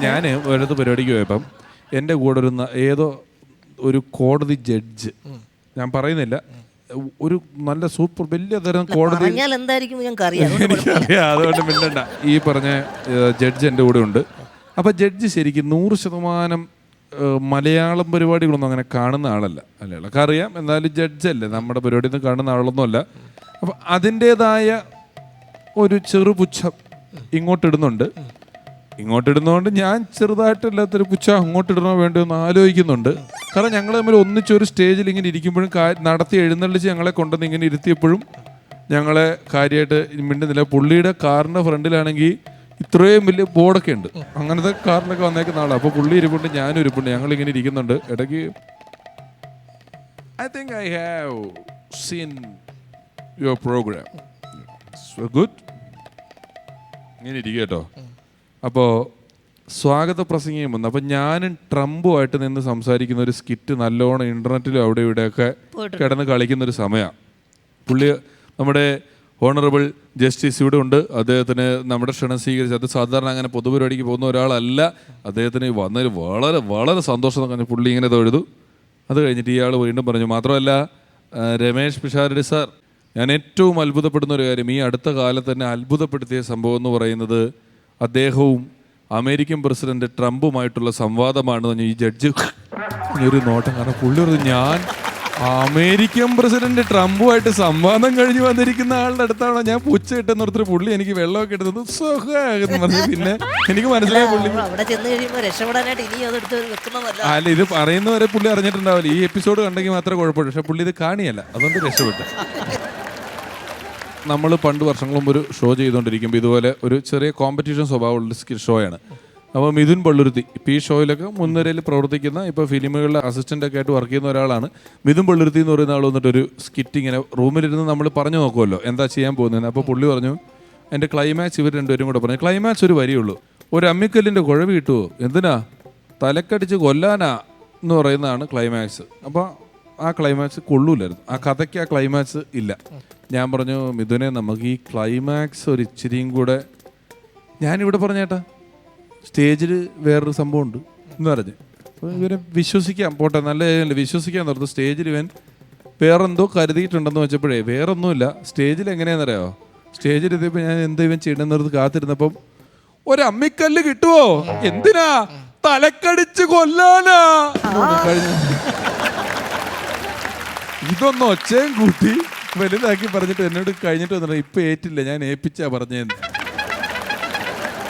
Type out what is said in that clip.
ഞാൻ ഒരിടത്ത് പരിപാടിക്ക് പോയപ്പം എൻ്റെ കൂടെ ഏതോ ഒരു കോടതി ജഡ്ജ്, ഞാൻ പറയുന്നില്ല, ഒരു നല്ല സൂപ്പർ വലിയ തരം കോടതി, എനിക്കറിയാം, അതുകൊണ്ട് മിണ്ടണ്ട. ഈ പറഞ്ഞ ജഡ്ജ് എൻ്റെ കൂടെ ഉണ്ട്. അപ്പം ജഡ്ജ് ശരിക്കും 100% മലയാളം പരിപാടികളൊന്നും അങ്ങനെ കാണുന്ന ആളല്ല. മലയാളമൊക്കെ അറിയാം, എന്നാലും ജഡ്ജല്ലേ, നമ്മുടെ പരിപാടിയിൽ നിന്ന് കാണുന്ന ആളൊന്നുമല്ല. അപ്പം അതിൻ്റേതായ ഒരു ചെറുപുച്ഛം ഇങ്ങോട്ടിടുന്നതുകൊണ്ട് ഞാൻ ചെറുതായിട്ടല്ലാത്തൊരു പുച്ഛം അങ്ങോട്ടിടണോ വേണ്ടോ എന്ന് ആലോചിക്കുന്നുണ്ട്. കാരണം ഞങ്ങൾ തമ്മിൽ ഒന്നിച്ചൊരു സ്റ്റേജിൽ ഇങ്ങനെ ഇരിക്കുമ്പോഴും നടത്തി എഴുന്നള്ളിച്ച് ഞങ്ങളെ കൊണ്ടുവന്ന് ഇങ്ങനെ ഇരുത്തിയപ്പോഴും ഞങ്ങളെ കാര്യമായിട്ട് മിണ്ടുന്നില്ല. പുള്ളിയുടെ കാറിൻ്റെ ഫ്രണ്ടിലാണെങ്കിൽ ഇത്രയും വലിയ ബോർഡൊക്കെ ഉണ്ട്, അങ്ങനത്തെ കാറിലൊക്കെ വന്നേക്കുന്ന ആളാണ്. അപ്പോൾ പുള്ളി ഇരിപ്പുണ്ട്, ഞാനും ഇരിപ്പുണ്ട്, ഞങ്ങളിങ്ങനെ ഇരിക്കുന്നുണ്ട്. ഇടയ്ക്ക് I think I have seen your programme, good, ഇങ്ങനെ ഇരിക്കുക കേട്ടോ. അപ്പോൾ സ്വാഗത പ്രസംഗം വന്നു. അപ്പം ഞാനും ട്രംപുമായിട്ട് നിന്ന് സംസാരിക്കുന്ന ഒരു സ്കിറ്റ് നല്ലോണം ഇൻ്റർനെറ്റിലും അവിടെ ഇവിടെയൊക്കെ കിടന്ന് കളിക്കുന്നൊരു സമയമാണ്. പുള്ളി നമ്മുടെ ഓണറബിൾ ജസ്റ്റിസ് ഇവിടെ ഉണ്ട്, അദ്ദേഹത്തിന് നമ്മുടെ ക്ഷണം സ്വീകരിച്ച്, അത് സാധാരണ അങ്ങനെ പൊതുപരിപാടിക്ക് പോകുന്ന ഒരാളല്ല, അദ്ദേഹത്തിന് വന്നതിൽ വളരെ വളരെ സന്തോഷം എന്ന് പറഞ്ഞ് പുള്ളി ഇങ്ങനെ തൊഴുതു. അത് കഴിഞ്ഞിട്ട് ഇയാൾ വീണ്ടും പറഞ്ഞു, മാത്രമല്ല രമേശ് പിഷാരടി സാർ, ഞാൻ ഏറ്റവും അത്ഭുതപ്പെടുന്ന ഒരു കാര്യം, ഈ അടുത്ത കാലത്ത് തന്നെ അത്ഭുതപ്പെടുത്തിയ സംഭവം എന്ന് പറയുന്നത് അദ്ദേഹവും അമേരിക്കൻ പ്രസിഡന്റ് ട്രംപുമായിട്ടുള്ള സംവാദമാണ്. ഈ ജഡ്ജ് ഒരു നോട്ടം, കാരണം പുള്ളി പറഞ്ഞു, ഞാൻ അമേരിക്കൻ പ്രസിഡന്റ് ട്രംപുമായിട്ട് സംവാദം കഴിഞ്ഞ് വന്നിരിക്കുന്ന ആളുടെ അടുത്താണോ ഞാൻ പുച്ഛ കിട്ടുന്ന ഓർത്തിട്ട് പുള്ളി എനിക്ക് വെള്ളമൊക്കെ എടുത്തത് സുഖമാകുന്നു പറഞ്ഞു. പിന്നെ എനിക്ക് മനസ്സിലായ പുള്ളി അല്ല, ഇത് പറയുന്നവരെ പുള്ളി അറിഞ്ഞിട്ടുണ്ടാവില്ല. ഈ എപ്പിസോഡ് കണ്ടെങ്കിൽ മാത്രമേ കുഴപ്പമുള്ളൂ, പക്ഷെ പുള്ളി ഇത് കാണിയല്ല, അതുകൊണ്ട് രക്ഷപ്പെട്ടു. നമ്മൾ പണ്ട് വർഷങ്ങൾ മുമ്പ് ഒരു ഷോ ചെയ്തുകൊണ്ടിരിക്കുമ്പോൾ ഇതുപോലെ ഒരു ചെറിയ കോമ്പറ്റീഷൻ സ്വഭാവമുള്ള ഷോയാണ്. അപ്പോൾ മിഥുൻ പള്ളുരുത്തി ഇപ്പോൾ ഈ ഷോയിലൊക്കെ മുൻനിരയിൽ പ്രവർത്തിക്കുന്ന, ഇപ്പോൾ ഫിലിമുകളിലെ അസിസ്റ്റൻ്റൊക്കെ ആയിട്ട് വർക്ക് ചെയ്യുന്ന ഒരാളാണ്. മിഥുൻ പള്ളുരുത്തി എന്ന് പറയുന്ന ആൾ വന്നിട്ടൊരു സ്കിറ്റ് ഇങ്ങനെ റൂമിലിരുന്ന് നമ്മൾ പറഞ്ഞു നോക്കുമല്ലോ എന്താ ചെയ്യാൻ പോകുന്നത്. അപ്പോൾ പുള്ളി പറഞ്ഞു, എൻ്റെ ക്ലൈമാക്സ് ഇവർ രണ്ടുപേരും കൂടെ പറഞ്ഞു, ക്ലൈമാക്സ് ഒരു വരിയുള്ളൂ, ഒരു അമ്മിക്കല്ലിൻ്റെ കുഴവ് കിട്ടുമോ, എന്തിനാ തലക്കടിച്ച് കൊല്ലാനാ എന്ന് പറയുന്നതാണ് ക്ലൈമാക്സ്. അപ്പോൾ ആ ക്ലൈമാക്സ് കൊള്ളൂലായിരുന്നു, ആ കഥയ്ക്ക് ആ ക്ലൈമാക്സ് ഇല്ല. ഞാൻ പറഞ്ഞു, മിഥുനെ നമുക്ക് ഈ ക്ലൈമാക്സ് ഒരു ഇച്ചിരിയും കൂടെ, ഞാനിവിടെ പറഞ്ഞേട്ടാ സ്റ്റേജിൽ വേറൊരു സംഭവം ഉണ്ട് എന്ന് പറഞ്ഞ്, അപ്പോൾ ഇവരെ വിശ്വസിക്കാം, പോട്ടെ നല്ല കാര്യമല്ലേ, വിശ്വസിക്കാൻ നിർത്തും. സ്റ്റേജിൽ ഇവൻ വേറെന്തോ കരുതിയിട്ടുണ്ടെന്ന് വെച്ചപ്പോഴേ വേറൊന്നുമില്ല, സ്റ്റേജിൽ എങ്ങനെയാണെന്നറിയാമോ, സ്റ്റേജിൽ എത്തിയപ്പോൾ ഞാൻ എന്താ ഇവൻ ചെയ്യണമെന്ന് നിർത്ത് കാത്തിരുന്നപ്പം, ഒരു അമ്മിക്കല്ല് കിട്ടുവോ, എന്തിനാ തലക്കടിച്ച് കൊല്ലാനാ കഴിഞ്ഞ. ഇതൊന്നും ഒച്ചയും കൂട്ടി വലുതാക്കി പറഞ്ഞിട്ട് എന്നോട് കഴിഞ്ഞിട്ട് വന്നിട്ട് ഇപ്പം ഏറ്റില്ല, ഞാൻ ഏൽപ്പിച്ചാ പറഞ്ഞേന്ന്.